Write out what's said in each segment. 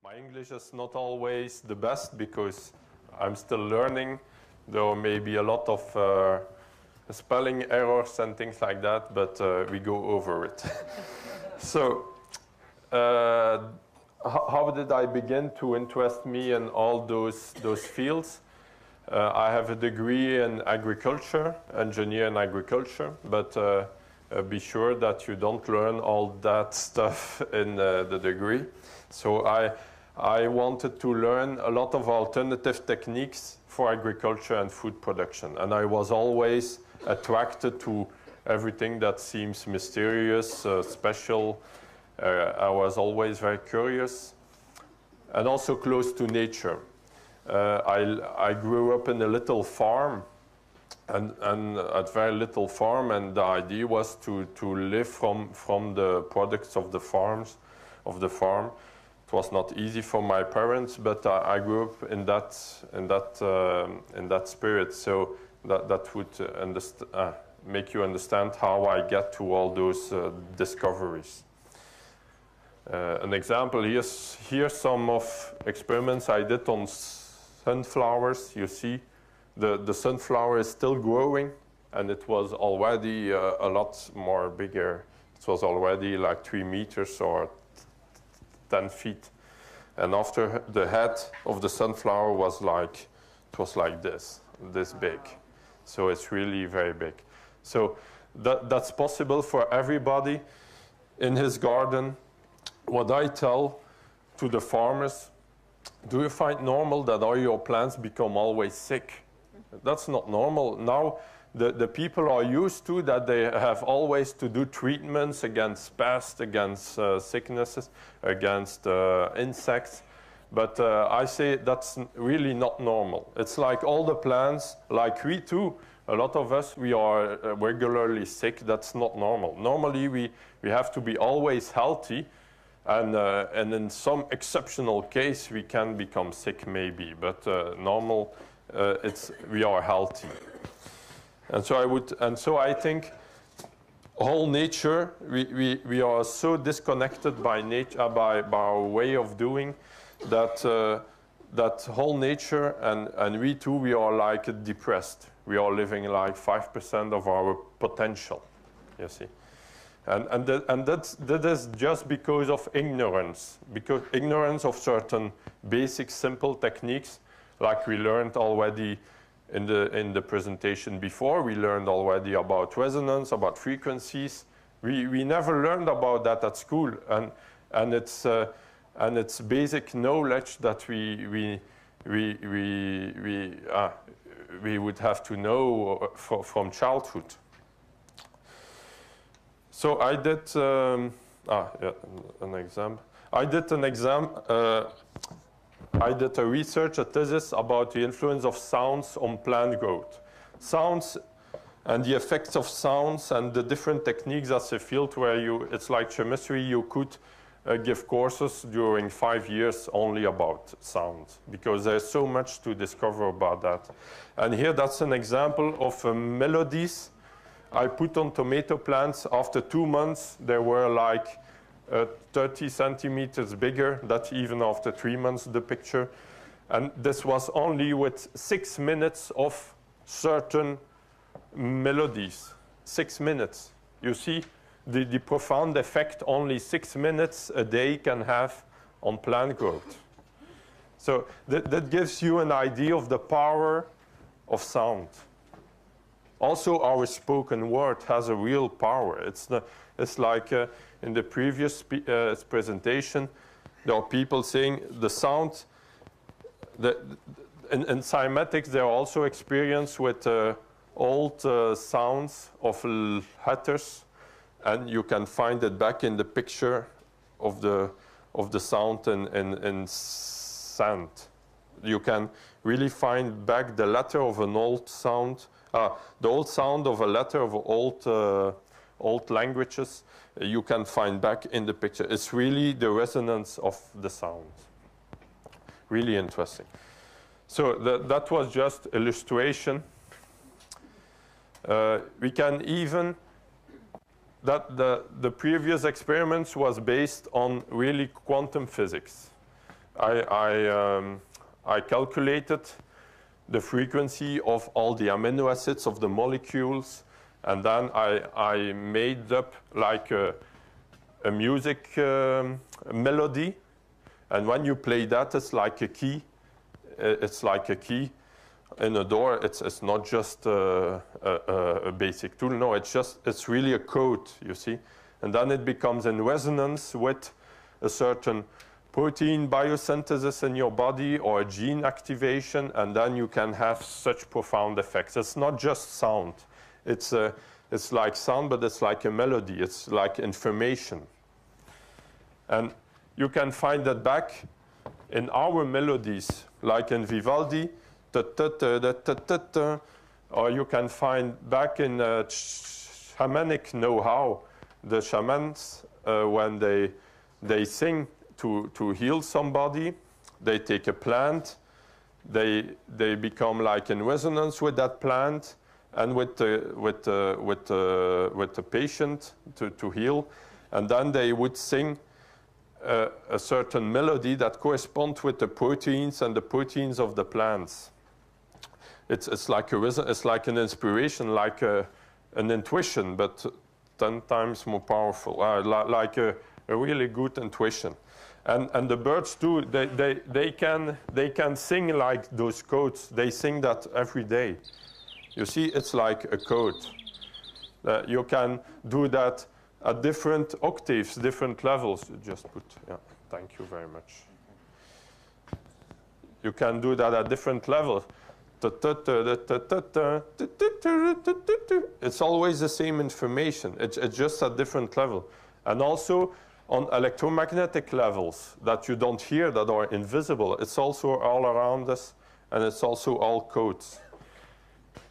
My English is not always the best because I'm still learning. There may be a lot of spelling errors and things like that, but we go over it. So, how did I begin to interest me in all those fields? I have a degree in agriculture, engineer in agriculture, but be sure that you don't learn all that stuff in the degree. So I wanted to learn a lot of alternative techniques for agriculture and food production. And I was always attracted to everything that seems mysterious, special. I was always very curious and also close to nature. I grew up in a little farm, and a very little farm, and the idea was to live from the products of the farm. It was not easy for my parents, but I grew up in that spirit. So that would make you understand how I get to all those discoveries. An example, here's some of experiments I did on sunflowers. You see, the sunflower is still growing, and it was already a lot more bigger. It was already like 3 meters or 10 feet. And after the head of the sunflower was like this big. So it's really very big. So that's possible for everybody in his garden. What I tell to the farmers, do you find normal that all your plants become always sick? That's not normal. Now the people are used to that they have always to do treatments against pests, against sicknesses, against insects. But I say that's really not normal. It's like all the plants, like we too, a lot of us, we are regularly sick. That's not normal. Normally we have to be always healthy. And in some exceptional case, we can become sick maybe, but normal, we are healthy. And so I think whole nature, we are so disconnected by nature, by our way of doing, that whole nature and we too, we are like depressed. We are living like 5% of our potential, you see. And that is just because of ignorance of certain basic, simple techniques, like we learned already in the presentation before. We learned already about resonance, about frequencies. We never learned about that at school, and it's basic knowledge that we would have to know from childhood. So I did an exam. I did a research, a thesis about the influence of sounds on plant growth. Sounds and the effects of sounds and the different techniques as a field where it's like chemistry, you could give courses during 5 years only about sound, because there's so much to discover about that. And here that's an example of melodies I put on tomato plants. After 2 months, they were like 30 centimeters bigger. That's even after 3 months, the picture. And this was only with 6 minutes of certain melodies. 6 minutes. You see the profound effect only 6 minutes a day can have on plant growth. So that gives you an idea of the power of sound. Also, our spoken word has a real power. It's like in the previous presentation, there are people saying the sound, in cymatics, they are also experienced with old sounds of letters, and you can find it back in the picture of the sound in sand. You can really find back the letter of an old sound. The old sound of a letter of old languages, you can find back in the picture. It's really the resonance of the sound. Really interesting. So that was just illustration. We can even, the previous experiments was based on really quantum physics. I calculated the frequency of all the amino acids of the molecules, and then I made up like a music melody, and when you play that, it's like a key. It's like a key in a door. It's not just a basic tool. No, it's really a code, you see, and then it becomes in resonance with a certain protein biosynthesis in your body or a gene activation, and then you can have such profound effects. It's not just sound. It's like sound, but it's like a melody. It's like information. And you can find that back in our melodies, like in Vivaldi, or you can find back in shamanic know-how, the shamans, when they sing to heal somebody, they take a plant, they become like in resonance with that plant and with the patient to heal, and then they would sing a certain melody that corresponds with the proteins and the proteins of the plants. It's like it's like an inspiration, like an intuition, but 10 times more powerful, like a really good intuition. And the birds too, they can sing like those codes. They sing that every day. You see, it's like a code. You can do that at different octaves, different levels. Just put, yeah, thank you very much. You can do that at different levels. It's always the same information. It's just at different level. And also, on electromagnetic levels that you don't hear, that are invisible, it's also all around us, and it's also all codes.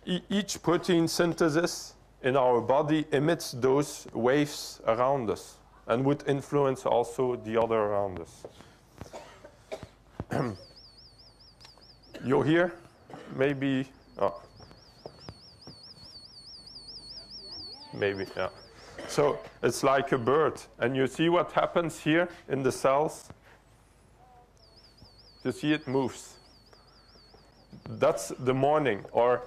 Each protein synthesis in our body emits those waves around us and would influence also the other around us. You're here? Maybe, oh. Maybe, yeah. So it's like a bird, and you see what happens here in the cells? You see it moves. That's the morning. Or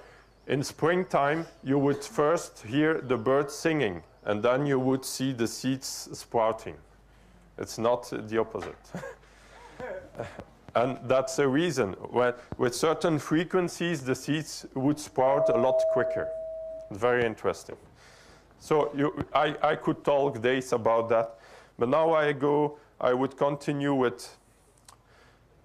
in springtime, you would first hear the birds singing, and then you would see the seeds sprouting. It's not the opposite. And that's the reason. With certain frequencies, the seeds would sprout a lot quicker. Very interesting. So I could talk days about that, but now I would continue with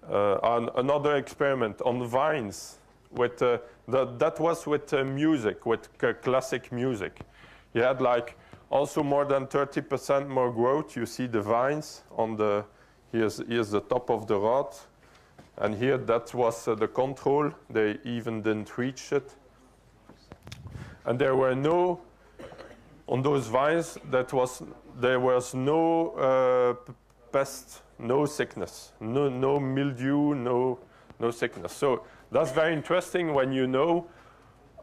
on another experiment on vines. With that was with music, with classic music. You had like also more than 30% more growth. You see the vines on the here's the top of the rod, and here that was the control. They even didn't reach it, and there were no. On those vines, there was no pest, no sickness, no mildew, no sickness. So that's very interesting when you know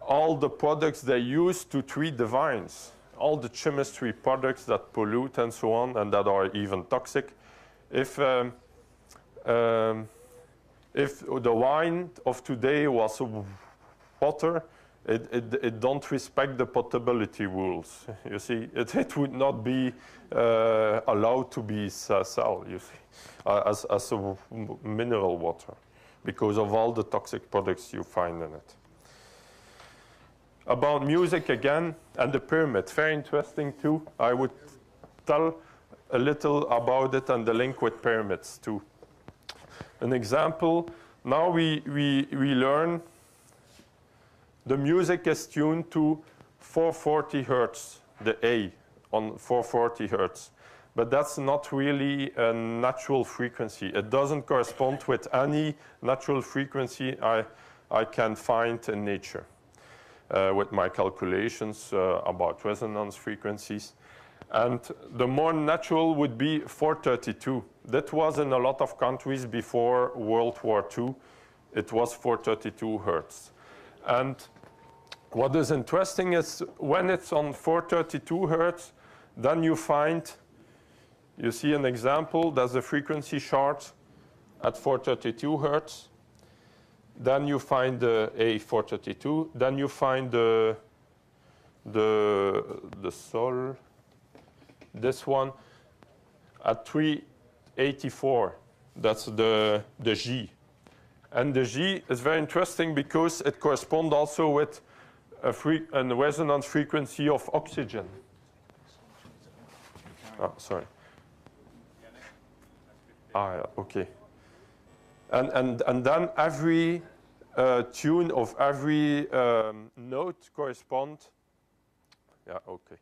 all the products they use to treat the vines, all the chemistry products that pollute and so on, and that are even toxic. If the wine of today was water, it don't respect the potability rules. You see, it would not be allowed to be sold, you see, as a mineral water, because of all the toxic products you find in it. About music again, and the pyramid, very interesting too. I would tell a little about it and the link with pyramids too. An example, now we learn the music is tuned to 440 hertz, the A on 440 hertz. But that's not really a natural frequency. It doesn't correspond with any natural frequency I can find in nature with my calculations about resonance frequencies. And the more natural would be 432. That was in a lot of countries before World War II. It was 432 hertz. And what is interesting is when it's on 432 hertz, then you see an example, that's a frequency chart, at 432 hertz. Then you find the A432. Then you find the sol, this one, at 384. That's the G. And the G is very interesting because it corresponds also with a resonance frequency of oxygen. Oh, sorry. Ah, yeah, okay. And then every tune of every note corresponds. Yeah, okay.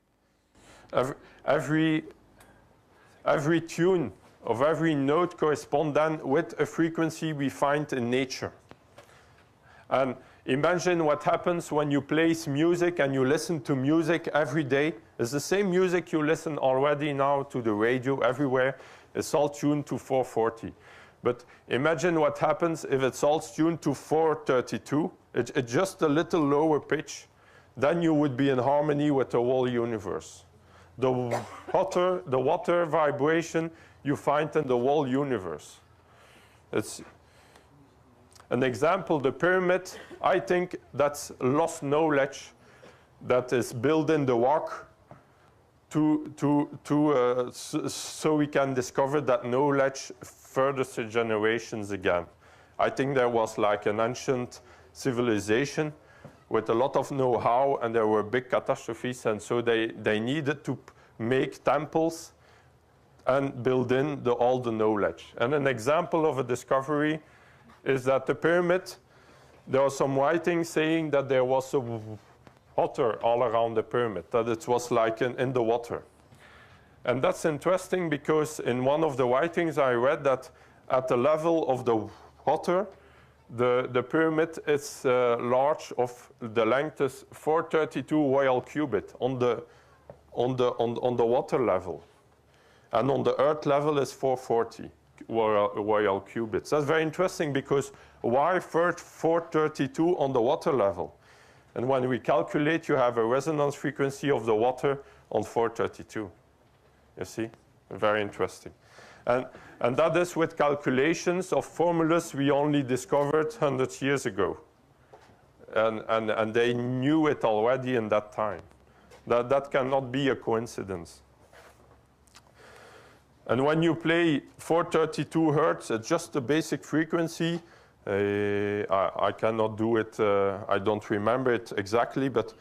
Every tune of every note corresponds then with a frequency we find in nature. And imagine what happens when you play music and you listen to music every day. It's the same music you listen already now to the radio everywhere. It's all tuned to 440. But imagine what happens if it's all tuned to 432. It's just a little lower pitch. Then you would be in harmony with the whole universe. The water vibration you find in the whole universe. It's an example, the pyramid. I think that's lost knowledge that is built in the rock so we can discover that knowledge further generations again. I think there was like an ancient civilization with a lot of know-how, and there were big catastrophes, and so they needed to make temples and build in all the knowledge. And an example of a discovery is that the pyramid, there are some writings saying that there was a water all around the pyramid, that it was like in the water. And that's interesting because in one of the writings I read that at the level of the water, the pyramid is large of the length is 432 royal cubit on the water level. And on the earth level is 440 royal cubits. That's very interesting because why 432 on the water level? And when we calculate, you have a resonance frequency of the water on 432. You see? Very interesting. And that is with calculations of formulas we only discovered 100 years ago. And they knew it already in that time. That cannot be a coincidence. And when you play 432 hertz, it's just a basic frequency. I cannot do it, I don't remember it exactly, but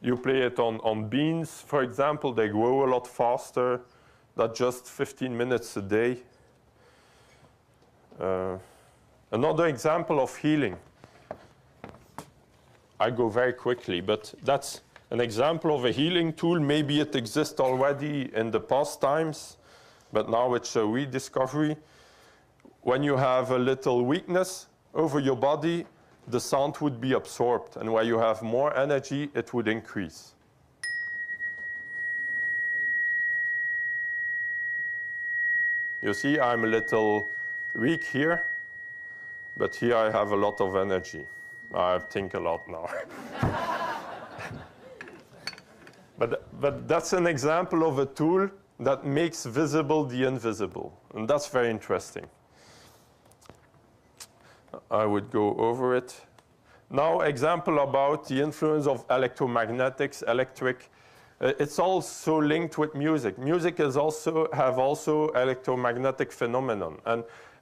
you play it on beans, for example, they grow a lot faster than just 15 minutes a day. Another example of healing. I go very quickly, but that's an example of a healing tool. Maybe it exists already in the past times, but now it's a rediscovery. When you have a little weakness over your body, the sound would be absorbed, and where you have more energy, it would increase. You see, I'm a little weak here, but here I have a lot of energy. I think a lot now. But that's an example of a tool that makes visible the invisible, and that's very interesting. I would go over it. Now, example about the influence of electromagnetics, electric. It's also linked with music. Music is also electromagnetic phenomenon,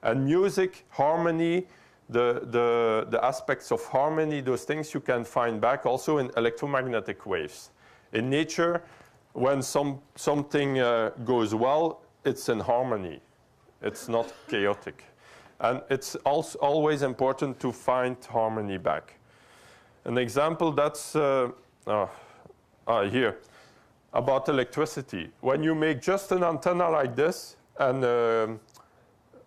and music, harmony, the aspects of harmony, those things you can find back also in electromagnetic waves. In nature, when something goes well, it's in harmony. It's not chaotic. And it's also always important to find harmony back. An example that's here, about electricity. When you make just an antenna like this and an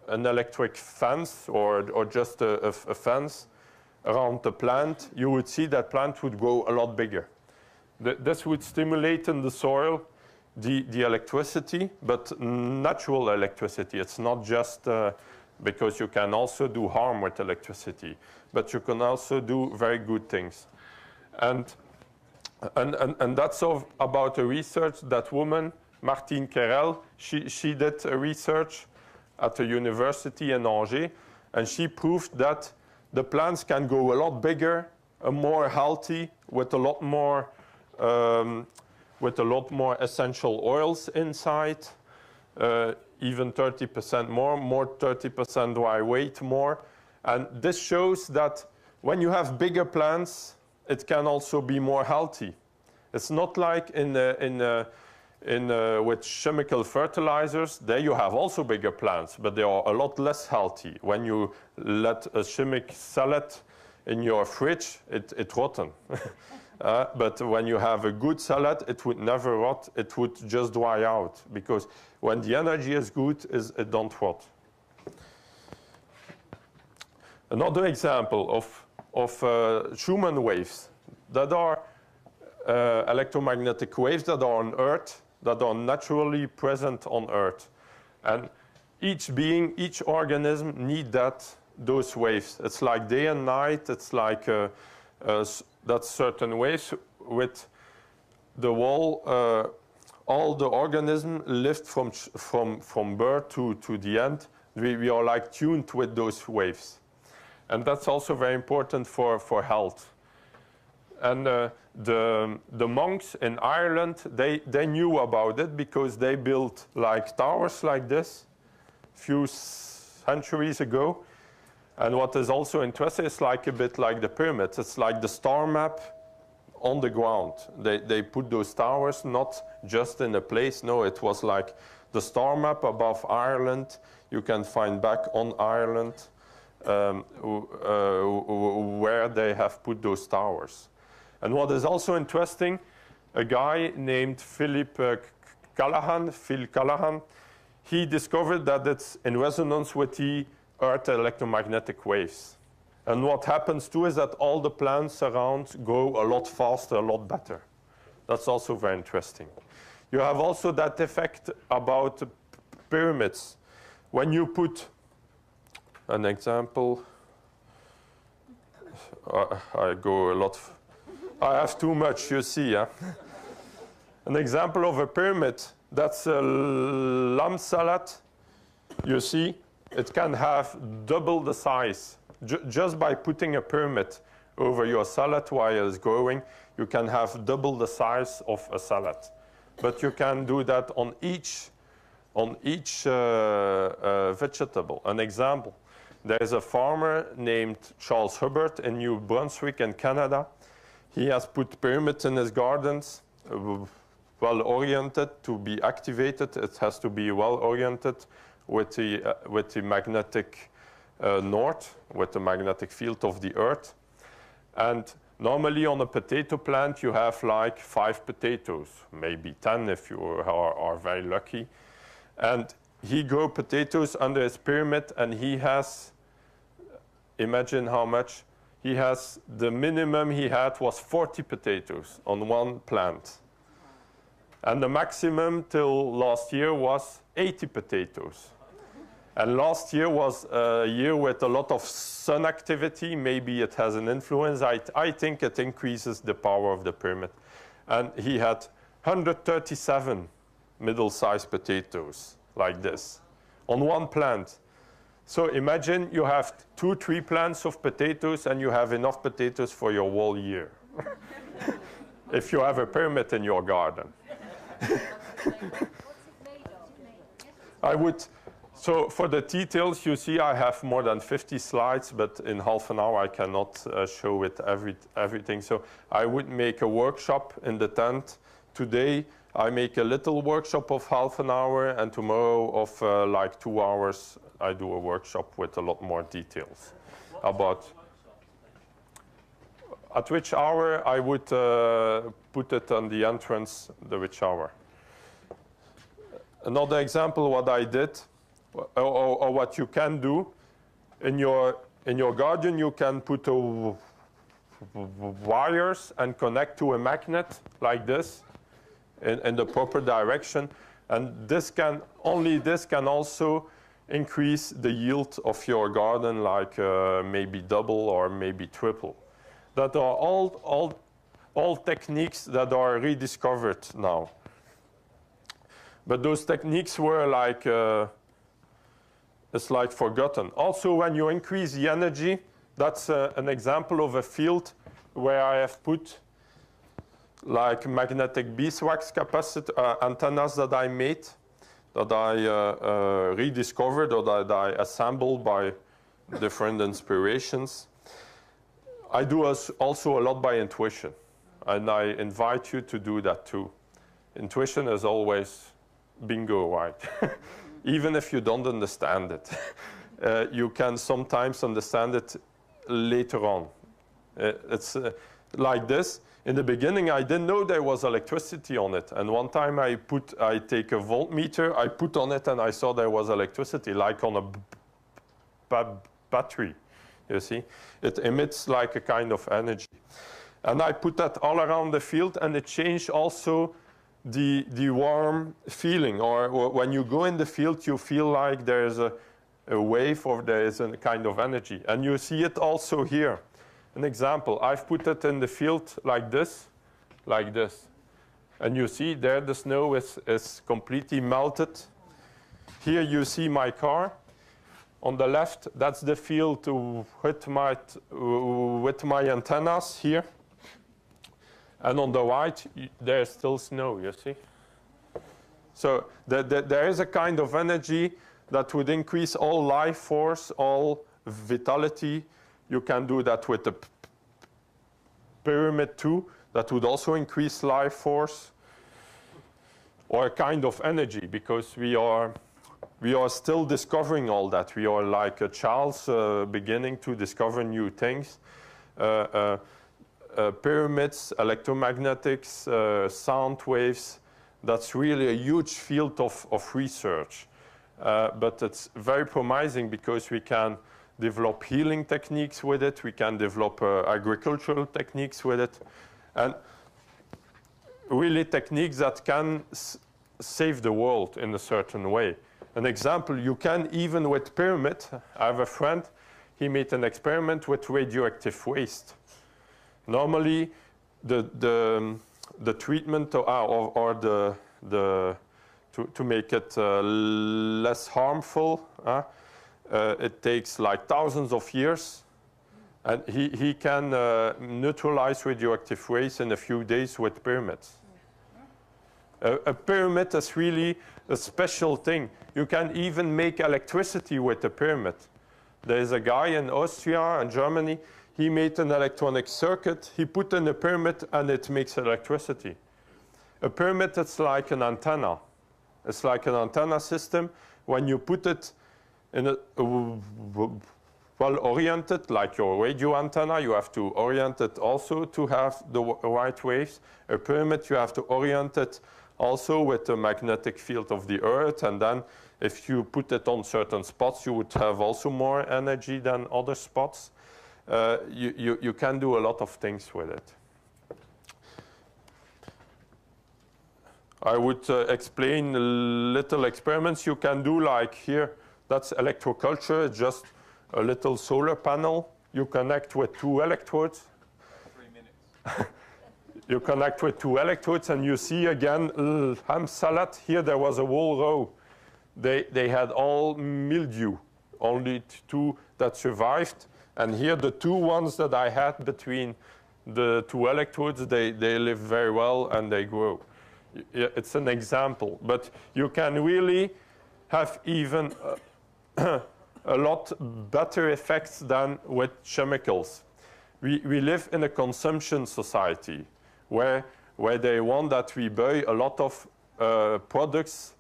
electric fence or just a fence around the plant, you would see that plant would grow a lot bigger. This would stimulate in the soil the electricity, but natural electricity. It's not just because you can also do harm with electricity, but you can also do very good things. And that's about a research, that woman, Martine Querelle, she did a research at a university in Angers, and she proved that the plants can go a lot bigger, more healthy, with a lot more essential oils inside, even 30% more 30% dry weight more. And this shows that when you have bigger plants, it can also be more healthy. It's not like with chemical fertilizers. There you have also bigger plants, but they are a lot less healthy. When you let a chemic salad in your fridge, it rotten. But when you have a good salad, it would never rot. It would just dry out, because when the energy is good, it don't rot. Another example of Schumann waves that are electromagnetic waves that are on Earth, that are naturally present on Earth. And each being, each organism need those waves. It's like day and night. It's like that certain waves with the wall. All the organism lived from birth to the end. We are like tuned with those waves. And that's also very important for health. And the monks in Ireland, they knew about it because they built like towers like this a few centuries ago. And what is also interesting is like a bit like the pyramids. It's like the star map on the ground. They put those towers not just in a place. No, it was like the star map above Ireland. You can find back on Ireland where they have put those towers. And what is also interesting, a guy named Phil Callahan, he discovered that it's in resonance with the Earth electromagnetic waves. And what happens too is that all the plants around go a lot faster, a lot better. That's also very interesting. You have also that effect about pyramids. When you put an example, I go a lot. I have too much, you see. Yeah? An example of a pyramid, that's a lamb salad. You see, it can have double the size. Just by putting a pyramid over your salad while it's growing, you can have double the size of a salad. But you can do that on each vegetable. An example, there is a farmer named Charles Hubbard in New Brunswick in Canada. He has put pyramids in his gardens, well-oriented to be activated. It has to be well-oriented with the magnetic north, with the magnetic field of the Earth. And normally on a potato plant, you have like 5 potatoes, maybe 10 if you are very lucky. And he grew potatoes under his pyramid, and he has, imagine how much, he has, the minimum he had was 40 potatoes on one plant. And the maximum till last year was 80 potatoes. And last year was a year with a lot of sun activity. Maybe it has an influence. I think it increases the power of the pyramid. And he had 137 middle-sized potatoes like this on one plant. So imagine you have 2-3 plants of potatoes and you have enough potatoes for your whole year. If you have a pyramid in your garden. I would, so for the details, you see I have more than 50 slides, but in half an hour I cannot show it everything. So I would make a workshop in the tent. Today I make a little workshop of half an hour, and tomorrow of like 2 hours I do a workshop with a lot more details about at which hour I would put it on the entrance, the which hour. Another example what I did, or what you can do, in your garden you can put wires and connect to a magnet like this in the proper direction, and this can also increase the yield of your garden, like maybe double or maybe triple. That are all techniques that are rediscovered now. But those techniques were like is like forgotten. Also, when you increase the energy, that's an example of a field where I have put like magnetic beeswax capacitor antennas that I made, that I rediscovered or that I assembled by different inspirations. I do also a lot by intuition, and I invite you to do that too. Intuition is always bingo, right? Even if you don't understand it. You can sometimes understand it later on. It's like this. In the beginning, I didn't know there was electricity on it. And one time I take a voltmeter, I put on it, and I saw there was electricity, like on a battery, you see. It emits like a kind of energy. And I put that all around the field, and it changed also the warm feeling. Or when you go in the field, you feel like there's a wave or there is a kind of energy. And you see it also here. An example, I've put it in the field like this. And you see there the snow is completely melted. Here you see my car. On the left, that's the field with my antennas here. And on the right, there's still snow, you see. So there is a kind of energy that would increase all life force, all vitality. You can do that with the pyramid too. That would also increase life force. Or a kind of energy, because we are still discovering all that. We are like a child beginning to discover new things. Pyramids, electromagnetics, sound waves, that's really a huge field of research. But it's very promising because we can develop healing techniques with it. We can develop agricultural techniques with it. And really techniques that can save the world in a certain way. An example, you can even with pyramid, I have a friend, he made an experiment with radioactive waste. Normally, the treatment to make it less harmful, it takes like thousands of years, and he can neutralize radioactive waste in a few days with pyramids. A pyramid is really a special thing. You can even make electricity with a pyramid. There's a guy in Austria and Germany. He made an electronic circuit. He put in a pyramid, and it makes electricity. A pyramid, it's like an antenna. It's like an antenna system. When you put it in a well-oriented, like your radio antenna, you have to orient it also to have the right waves. A pyramid, you have to orient it also with the magnetic field of the Earth. And then if you put it on certain spots, you would have also more energy than other spots. You can do a lot of things with it. I would explain little experiments you can do, like here. That's electroculture. It's just a little solar panel. You connect with 2 electrodes. 3 minutes. You connect with 2 electrodes, and you see again ham salad. Here there was a whole row. They had all mildew, only 2 that survived. And here the 2 ones that I had between the 2 electrodes, they live very well and they grow. It's an example, but you can really have even a lot better effects than with chemicals. We live in a consumption society where they want that we buy a lot of products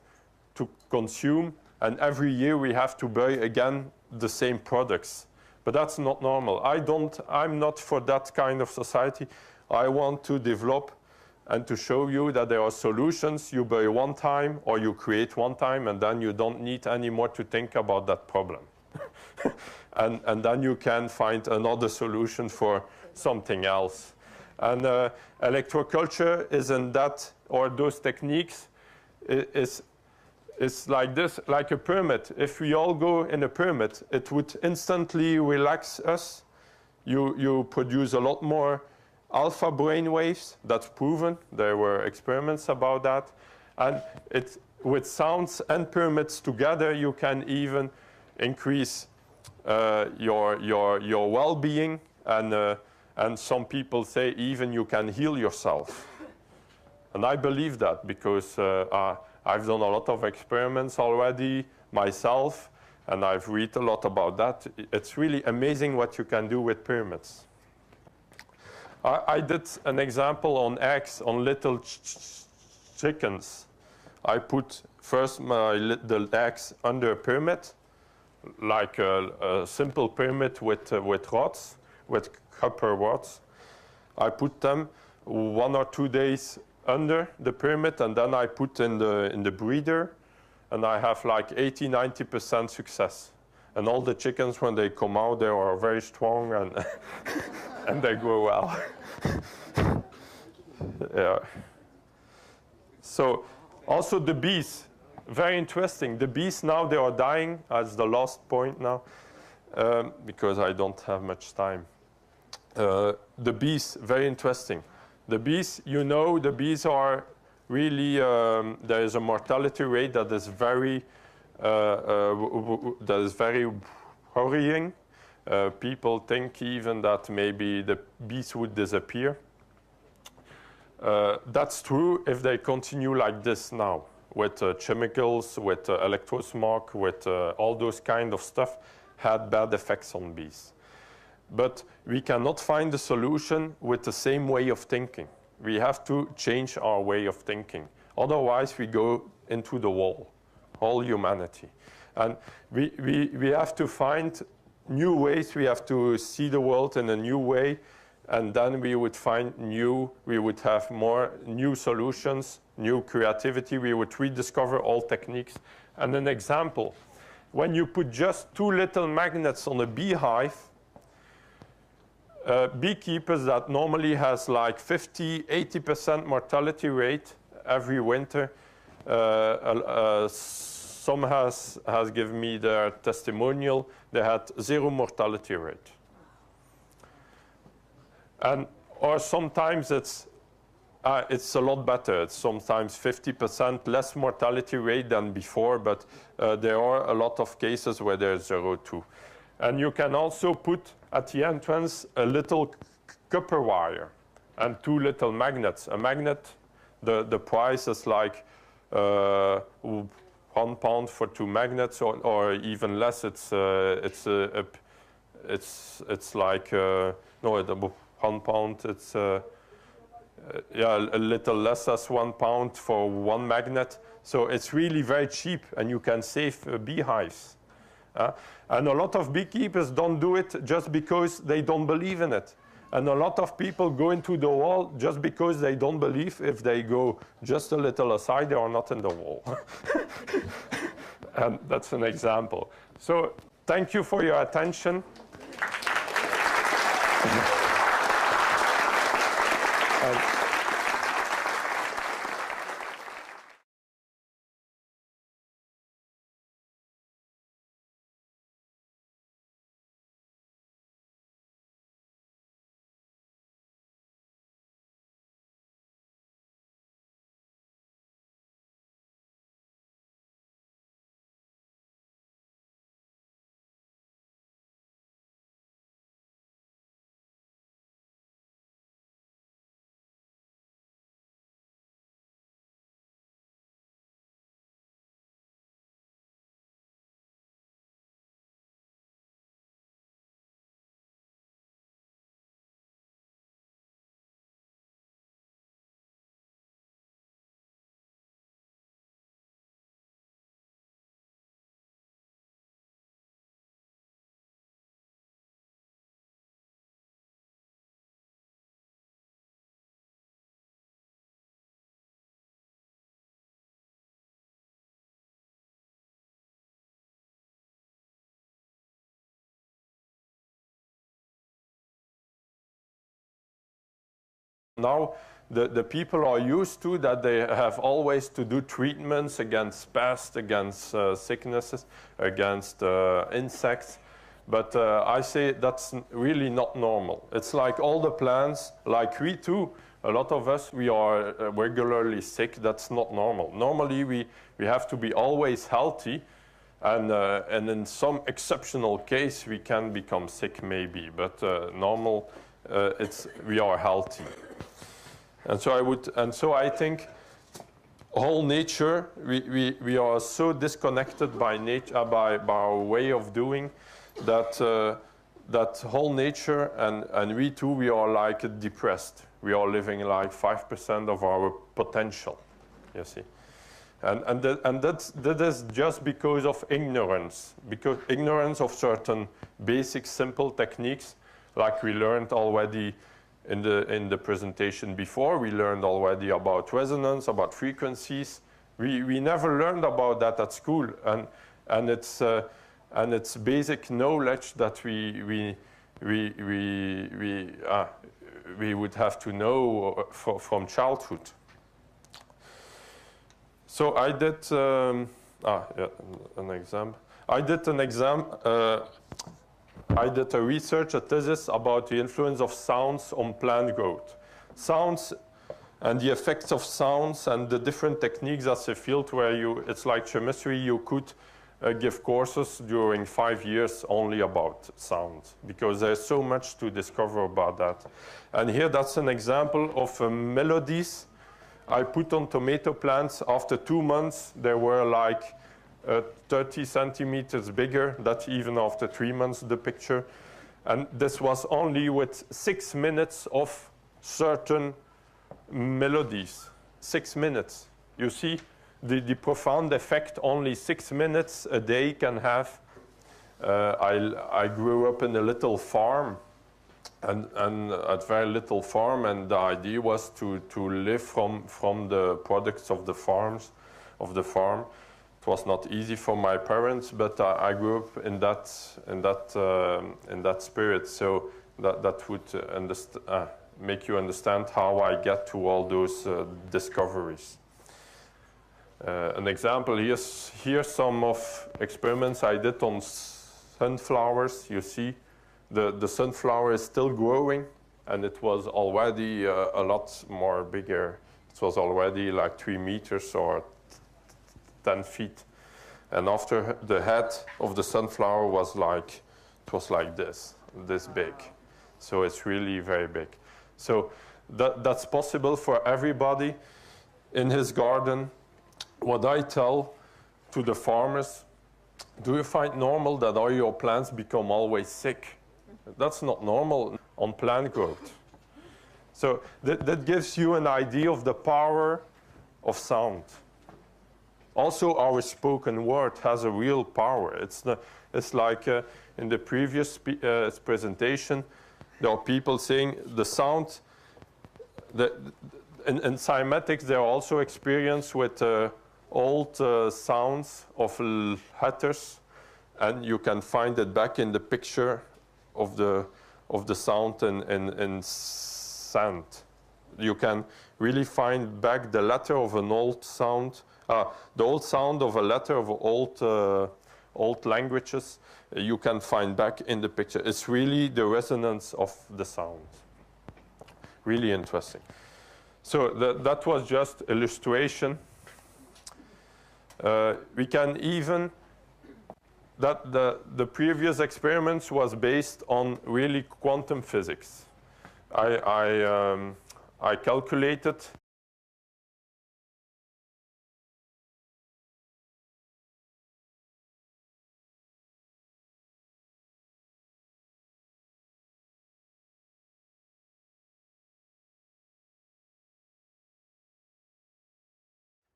to consume, and every year we have to buy again the same products. But that's not normal. I'm not for that kind of society. I want to develop and to show you that there are solutions you buy one time or you create one time, and then you don't need anymore to think about that problem. and then you can find another solution for something else. And electroculture is in that, or those techniques, is like this, like a pyramid. If we all go in a pyramid, it would instantly relax us. You produce a lot more alpha brain waves. That's proven. There were experiments about that. And with sounds and pyramids together, you can even increase your well-being, and some people say even you can heal yourself. And I believe that because I've done a lot of experiments already myself, and I've read a lot about that. It's really amazing what you can do with pyramids. I did an example on eggs, on little chickens. I put first the eggs under a pyramid, like a simple pyramid with rods, with copper rods. I put them 1 or 2 days under the pyramid, and then I put in the breeder, and I have like 80–90% success. And all the chickens, when they come out, they are very strong and and they grow well. Yeah. So also the bees, very interesting. The bees now, they are dying as the last point now, because I don't have much time. The bees, very interesting. The bees, you know, the bees are really, there is a mortality rate that is very worrying. People think even that maybe the bees would disappear. That's true if they continue like this now, with chemicals, with electrosmog, with all those kind of stuff, had bad effects on bees. But we cannot find a solution with the same way of thinking. We have to change our way of thinking. Otherwise, we go into the wall, all humanity. And we have to find new ways. We have to see the world in a new way. And then we would we would have more new solutions, new creativity. We would rediscover all techniques. And an example, when you put just 2 little magnets on a beehive, beekeepers that normally has like 50–80% mortality rate every winter, some has given me their testimonial, they had 0 mortality rate. Or sometimes it's a lot better. It's sometimes 50% less mortality rate than before, but there are a lot of cases where there's 0 too. And you can also put at the entrance a little copper wire and 2 little magnets. A magnet, the price is like £1 for 2 magnets, or even less. It's like no, £1. It's yeah, a little less as £1 for 1 magnet. So it's really very cheap, and you can save beehives. And a lot of beekeepers don't do it just because they don't believe in it. And a lot of people go into the wall just because they don't believe if they go just a little aside, they are not in the wall. And that's an example. So thank you for your attention. Now, the people are used to that they have always to do treatments against pests, against sicknesses, against insects. But I say that's really not normal. It's like all the plants, like we too, a lot of us, we are regularly sick. That's not normal. Normally, we have to be always healthy. And in some exceptional case, we can become sick maybe, but normal, we are healthy. And so I think whole nature, we are so disconnected by nature, by our way of doing, that that whole nature and we too, we are like depressed. We are living like 5% of our potential, you see. And that is just because of ignorance of certain basic, simple techniques, like we learned already in the presentation before. We learned already about resonance, about frequencies. We never learned about that at school, and it's basic knowledge that we would have to know from childhood. So I did an exam. I did a research, a thesis about the influence of sounds on plant growth. Sounds and the effects of sounds and the different techniques as a field where it's like chemistry, you could give courses during 5 years only about sound, because there's so much to discover about that. And here that's an example of melodies I put on tomato plants. After 2 months, they were like 30 centimeters bigger. That's even after 3 months, the picture. And this was only with 6 minutes of certain melodies. 6 minutes. You see the profound effect only 6 minutes a day can have. I grew up in a little farm, and a very little farm, and the idea was to live from the products of the farm. It was not easy for my parents, but I grew up in that spirit. So that would make you understand how I get to all those discoveries. An example, here's some of experiments I did on sunflowers. You see, the sunflower is still growing, and it was already a lot more bigger. It was already like 3 meters or 10 feet. And after the head of the sunflower was like this big. So it's really very big. So that's possible for everybody in his garden. What I tell to the farmers, do you find normal that all your plants become always sick? That's not normal on plant growth. So that gives you an idea of the power of sound. Also, our spoken word has a real power. It's like in the previous presentation, there are people saying the sound, in cymatics, they are also experienced with old sounds of letters, and you can find it back in the picture of the sound in sand. You can really find back the letter of an old sound, the old sound of a letter of old languages. You can find back in the picture. It's really the resonance of the sound. Really interesting. So that was just illustration. We can even, the previous experiments was based on really quantum physics. I calculated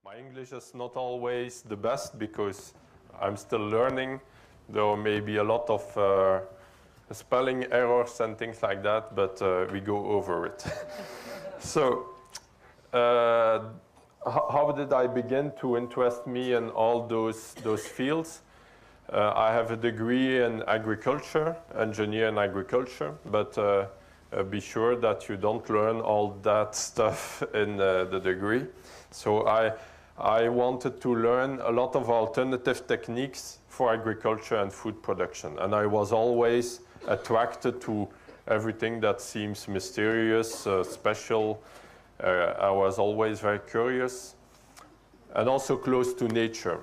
my English is not always the best because I'm still learning. There may be a lot of spelling errors and things like that, but we go over it. So how did I begin to interest me in all those fields? I have a degree in agriculture, engineer in agriculture, but be sure that you don't learn all that stuff in the degree. So I wanted to learn a lot of alternative techniques for agriculture and food production. And I was always attracted to everything that seems mysterious, special. I was always very curious and also close to nature.